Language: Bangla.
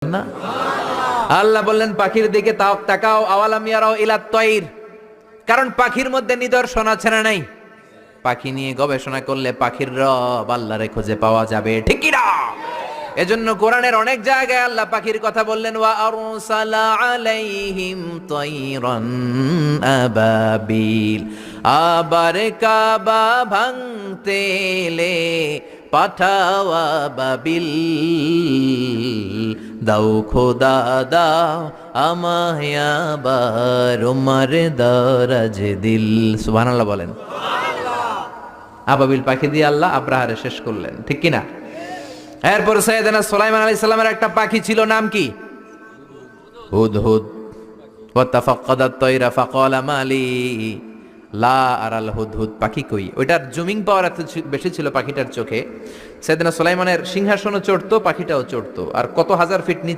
না? আল্লাহ বললেন পাখির দিকে তাকাও, আওয়ালাম ইয়ারাও ইলাত তায়র, কারণ পাখির মধ্যে নিদর্শন আছে না নাই? পাখি নিয়ে গবেষণা করলে পাখির রব আল্লাহরে খুঁজে পাওয়া যাবে, ঠিক কি না? এজন্য কোরআনের অনেক জায়গায় আল্লাহ পাখির কথা বললেন, ওয়া আরসালা আলাইহিম তায়রান আবাবিল, আবার কাবা ভাঙতে এলে পাঠাও আবাবিল, দাও খোদা দাও আমায় আবার উমার দারাজ দিল। সুবহানাল্লাহ বলেন। আবাবিল পাখি দিয়ে আল্লাহ আব্রাহারে শেষ করলেন, ঠিক কিনা? এরপর সাইয়েদনা সুলাইমান আলাইহিস সালামের একটা পাখি ছিল, নাম কি? হুদহুদ। ওয়া তাফাক্কাদাত তায়রা ফাকালা মালি লা আরাল হুদহুদ, পাখি কই? ওইটার জুমিং পাওয়ার এত বেশি ছিল পাখিটার চোখে, সাইয়েদনা সুলাইমানের সিংহাসনও চড়তো, পাখিটাও চড়তো, আর কত হাজার ফিট নিচে